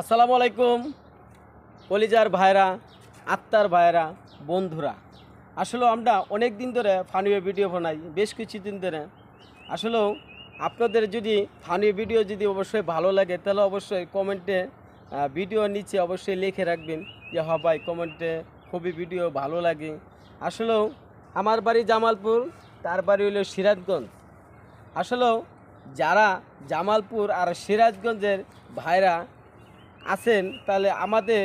আসসালামু আলাইকুম কলিজার ভাইরা, আত্মার ভাইরা, বন্ধুরা। আসলে আমরা অনেক দিন ধরে ফানিও ভিডিও বানাই, বেশ কিছুদিন ধরে। আসলেও আপনাদের যদি ফানিও ভিডিও যদি অবশ্যই ভালো লাগে তাহলে অবশ্যই কমেন্টে ভিডিও নিচে অবশ্যই লিখে রাখবেন যে হ্যাঁ ভাই, কমেন্টে খুবই ভিডিও ভালো লাগে। আসলেও আমার বাড়ি জামালপুর, তার বাড়ি হলো সিরাজগঞ্জ। আসলেও যারা জামালপুর আর সিরাজগঞ্জের ভাইরা আছেন তাহলে আমাদের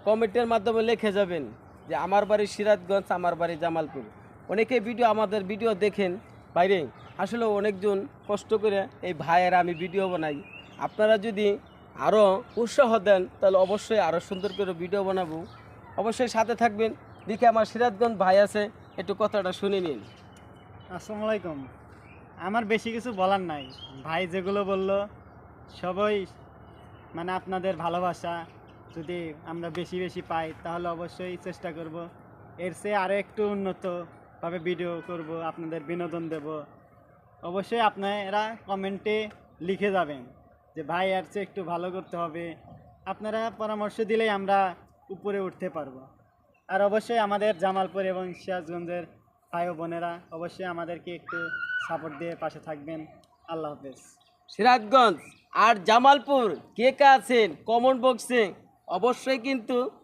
কমেন্টের মাধ্যমে লিখে যাবেন যে আমার বাড়ি সিরাজগঞ্জ, আমার বাড়ি জামালপুর। অনেকে আমাদের ভিডিও দেখেন বাইরে। আসলে অনেকজন কষ্ট করে এই ভাইয়েরা আমি ভিডিও বানাই। আপনারা যদি আরও উৎসাহ দেন তাহলে অবশ্যই আরও সুন্দর করে ভিডিও বানাবো। অবশ্যই সাথে থাকবেন। দেখে আমার সিরাজগঞ্জ ভাই আছে, একটু কথাটা শুনে নিন। আসসালামু আলাইকুম। আমার বেশি কিছু বলার নাই, ভাই যেগুলো বললো সবই আপনাদের ভালোবাসা যদি আমরা বেশি বেশি পাই তাহলে অবশ্যই চেষ্টা করব এর চেয়ে আরও একটু উন্নতভাবে ভিডিও করব, আপনাদের বিনোদন দেব। অবশ্যই আপনারা কমেন্টে লিখে যাবেন যে ভাই এর চেয়ে একটু ভালো করতে হবে। আপনারা পরামর্শ দিলেই আমরা উপরে উঠতে পারবো। আর অবশ্যই আমাদের জামালপুর এবং সিরাজগঞ্জের ভাই ও বোনেরা অবশ্যই আমাদেরকে একটু সাপোর্ট দিয়ে পাশে থাকবেন। আল্লাহ হাফেজ। সিরাজগঞ্জ আর জামালপুর কে কে আছেন কমেন্ট বক্সে অবশ্যই কিন্তু